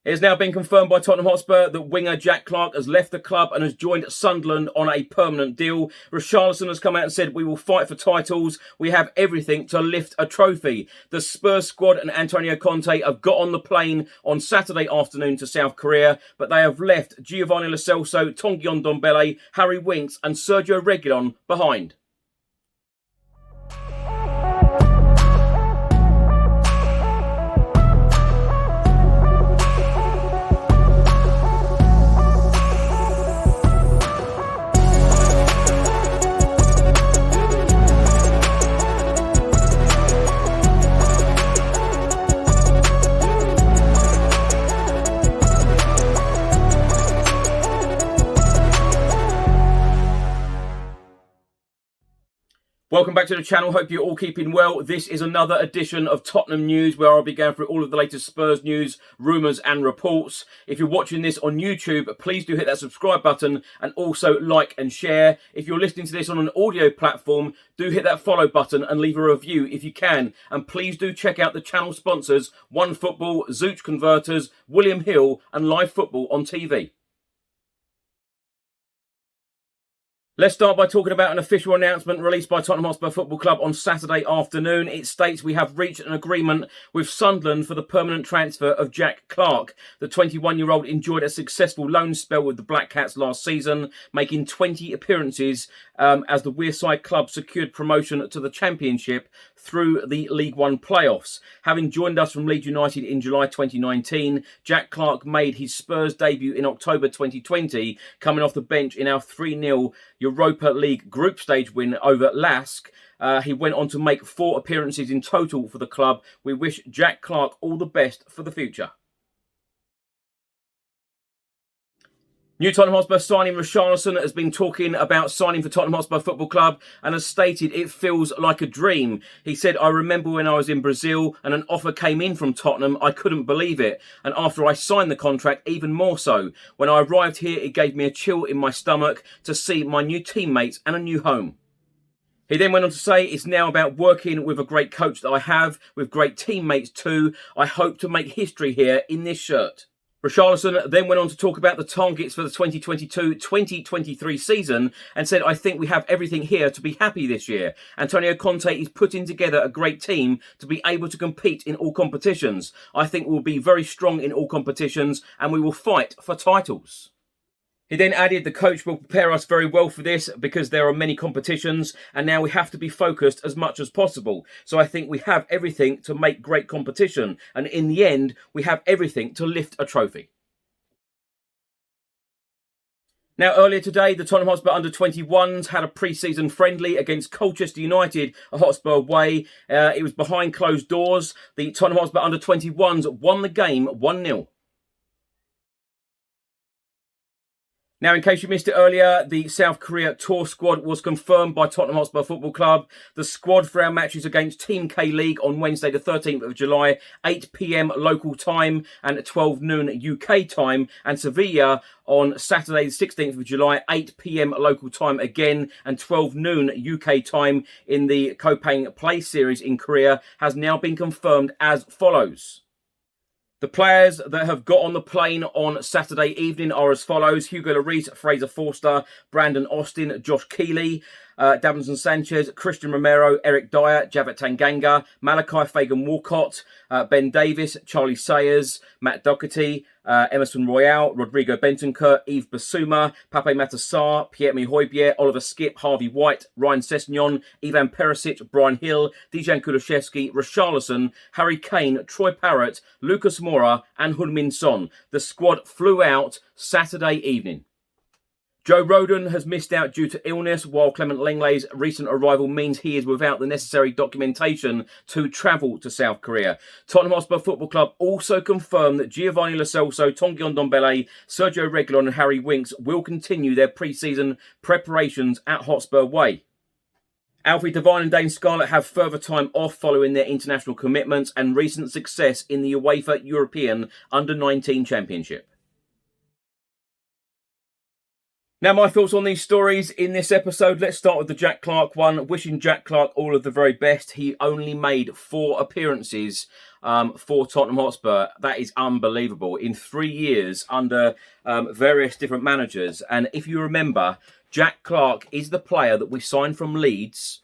It has now been confirmed by Tottenham Hotspur that winger Jack Clarke has left the club and has joined Sunderland on a permanent deal. Richarlison has come out and said, "We will fight for titles. We have everything to lift a trophy." The Spurs squad and Antonio Conte have got on the plane on Saturday afternoon to South Korea, but they have left Giovanni Lo Celso, Tanguy Ndombele, Harry Winks and Sergio Reguilon behind. Welcome back to the channel. Hope you're all keeping well. This is another edition of Tottenham News, where I'll be going through all of the latest Spurs news, rumours and reports. If you're watching this on YouTube, please do hit that subscribe button and also like and share. If you're listening to this on an audio platform, do hit that follow button and leave a review if you can. And please do check out the channel sponsors, OneFootball, Zooch Converters, William Hill and Live Football on TV. Let's start by talking about an official announcement released by Tottenham Hotspur Football Club on Saturday afternoon. It states we have reached an agreement with Sunderland for the permanent transfer of Jack Clarke. The 21-year-old enjoyed a successful loan spell with the Black Cats last season, making 20 appearances as the Wearside club secured promotion to the Championship through the League One playoffs. Having joined us from Leeds United in July 2019, Jack Clarke made his Spurs debut in October 2020, coming off the bench in our 3-0 Europa League group stage win over Lask. He went on to make 4 appearances in total for the club. We wish Jack Clarke all the best for the future. New Tottenham Hotspur signing Richarlison has been talking about signing for Tottenham Hotspur Football Club and has stated it feels like a dream. He said, "I remember when I was in Brazil and an offer came in from Tottenham, I couldn't believe it. And after I signed the contract, even more so. When I arrived here, it gave me a chill in my stomach to see my new teammates and a new home." He then went on to say, "It's now about working with a great coach that I have, with great teammates too. I hope to make history here in this shirt." Richarlison then went on to talk about the targets for the 2022-2023 season and said, "I think we have everything here to be happy this year. Antonio Conte is putting together a great team to be able to compete in all competitions. I think we'll be very strong in all competitions and we will fight for titles." He then added, "The coach will prepare us very well for this because there are many competitions and now we have to be focused as much as possible. So I think we have everything to make great competition and in the end, we have everything to lift a trophy." Now, earlier today, the Tottenham Hotspur under-21s had a pre-season friendly against Colchester United at Hotspur Way. It was behind closed doors. The Tottenham Hotspur under-21s won the game 1-0. Now, in case you missed it earlier, the South Korea tour squad was confirmed by Tottenham Hotspur Football Club. The squad for our matches against Team K League on Wednesday the 13th of July, 8 p.m. local time and 12 noon UK time, and Sevilla on Saturday the 16th of July, 8 p.m. local time again and 12 noon UK time in the Kopang Play Series in Korea, has now been confirmed as follows. The players that have got on the plane on Saturday evening are as follows: Hugo Lloris, Fraser Forster, Brandon Austin, Josh Keeley, Davinson Sanchez, Christian Romero, Eric Dyer, Javet Tanganga, Malachi Fagan-Walcott, Ben Davis, Charlie Sayers, Matt Doherty, Emerson Royale, Rodrigo Bentancur, Yves Basuma, Pape Matar, Pierre-Emile Højbjerg, Oliver Skip, Harvey White, Ryan Sessegnon, Ivan Perisic, Brian Hill, Dejan Kulusevski, Richarlison, Harry Kane, Troy Parrott, Lucas Moura and Heung-min Son. The squad flew out Saturday evening. Joe Rodon has missed out due to illness, while Clement Lenglet's recent arrival means he is without the necessary documentation to travel to South Korea. Tottenham Hotspur Football Club also confirmed that Giovanni Lo Celso, Tanguy Ndombele, Sergio Reguilon and Harry Winks will continue their pre-season preparations at Hotspur Way. Alfie Devine and Dane Scarlett have further time off following their international commitments and recent success in the UEFA European Under-19 Championship. Now, my thoughts on these stories in this episode. Let's start with the Jack Clarke one. Wishing Jack Clarke all of the very best. He only made 4 appearances for Tottenham Hotspur. That is unbelievable. In 3 years under various different managers. And if you remember, Jack Clarke is the player that we signed from Leeds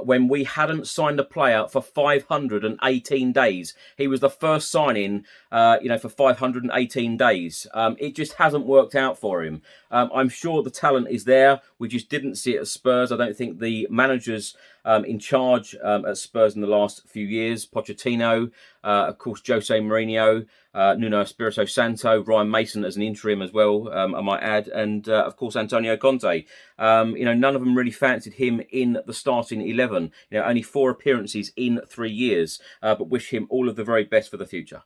when we hadn't signed a player for 518 days. He was the first signing, for 518 days. It just hasn't worked out for him. I'm sure the talent is there. We just didn't see it at Spurs. I don't think the managers in charge at Spurs in the last few years, Pochettino, of course, Jose Mourinho, Nuno Espirito Santo, Ryan Mason as an interim as well, I might add, and of course Antonio Conte. None of them really fancied him in the starting 11. Only 4 appearances in 3 years, but wish him all of the very best for the future.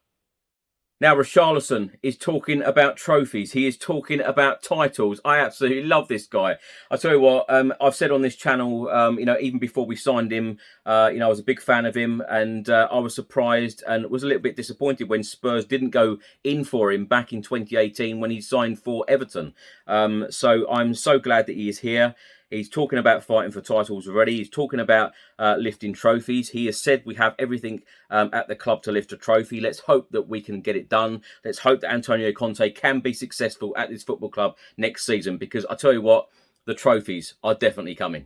Now, Richarlison is talking about trophies. He is talking about titles. I absolutely love this guy. I tell you what, I've said on this channel, even before we signed him, I was a big fan of him, and I was surprised and was a little bit disappointed when Spurs didn't go in for him back in 2018 when he signed for Everton. So I'm so glad that he is here. He's talking about fighting for titles already. He's talking about lifting trophies. He has said we have everything at the club to lift a trophy. Let's hope that we can get it done. Let's hope that Antonio Conte can be successful at this football club next season, because I tell you what, the trophies are definitely coming.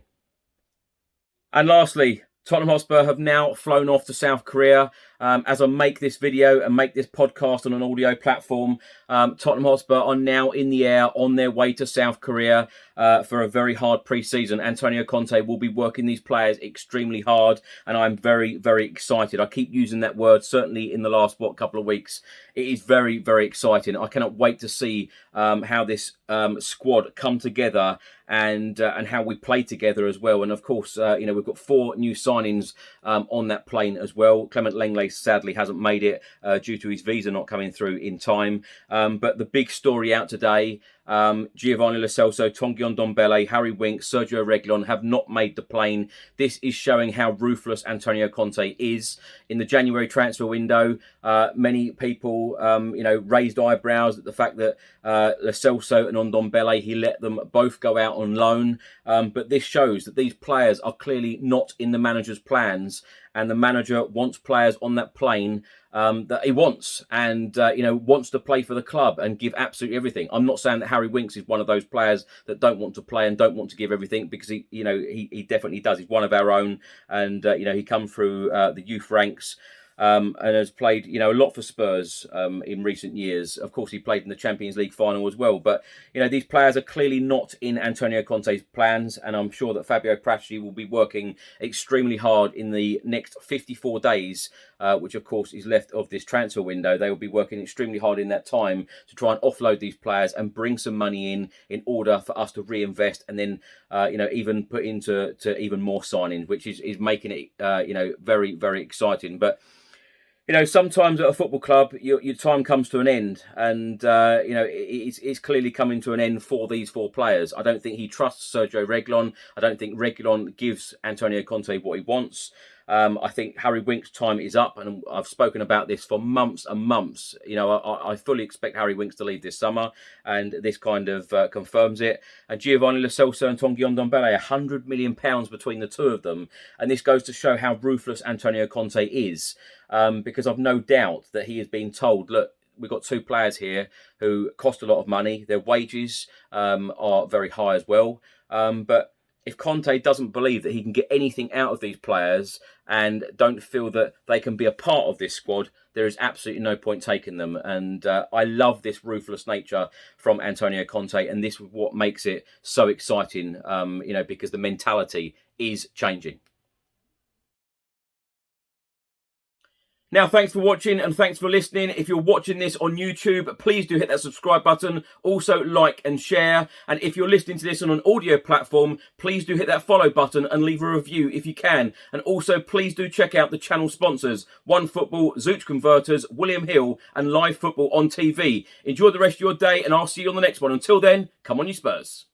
And lastly, Tottenham Hotspur have now flown off to South Korea. As I make this video and make this podcast on an audio platform, Tottenham Hotspur are now in the air on their way to South Korea for a very hard pre-season. Antonio Conte will be working these players extremely hard, and I'm very, very excited. I keep using that word, certainly in the last, couple of weeks. It is very, very exciting. I cannot wait to see how this squad come together and how we play together as well. And of course, we've got 4 new signings on that plane as well. Clement Lenglet sadly hasn't made it due to his visa not coming through in time. But the big story out today, Giovanni Lo Celso, Tanguy Ndombele, Harry Winks, Sergio Reguilon have not made the plane. This is showing how ruthless Antonio Conte is. In the January transfer window, many people, raised eyebrows at the fact that Lo Celso and Ndombele, he let them both go out on loan. But this shows that these players are clearly not in the manager's plans, and the manager wants players on that plane that he wants, and wants to play for the club and give absolutely everything. I'm not saying that Harry Winks is one of those players that don't want to play and don't want to give everything, because he definitely does. He's one of our own, and he come through the youth ranks. And has played, a lot for Spurs in recent years. Of course, he played in the Champions League final as well. But, these players are clearly not in Antonio Conte's plans. And I'm sure that Fabio Paratici will be working extremely hard in the next 54 days, which, of course, is left of this transfer window. They will be working extremely hard in that time to try and offload these players and bring some money in order for us to reinvest and then, even put into even more signings, which is making it, very, very exciting. But sometimes at a football club, your time comes to an end, and it's clearly coming to an end for these 4 players. I don't think he trusts Sergio Reguilon. I don't think Reguilon gives Antonio Conte what he wants. I think Harry Winks' time is up, and I've spoken about this for months and months. I fully expect Harry Winks to leave this summer, and this kind of confirms it. And Giovanni Lo Celso and Tanguy Ndombele, £100 million between the 2 of them, and this goes to show how ruthless Antonio Conte is, because I've no doubt that he is being told, look, we've got 2 players here who cost a lot of money. Their wages are very high as well, but if Conte doesn't believe that he can get anything out of these players and don't feel that they can be a part of this squad, there is absolutely no point taking them. And I love this ruthless nature from Antonio Conte, and this is what makes it so exciting, because the mentality is changing. Now, thanks for watching and thanks for listening. If you're watching this on YouTube, please do hit that subscribe button. Also, like and share. And if you're listening to this on an audio platform, please do hit that follow button and leave a review if you can. And also, please do check out the channel sponsors, OneFootball, Zooch Converters, William Hill, and Live Football on TV. Enjoy the rest of your day, and I'll see you on the next one. Until then, come on you Spurs.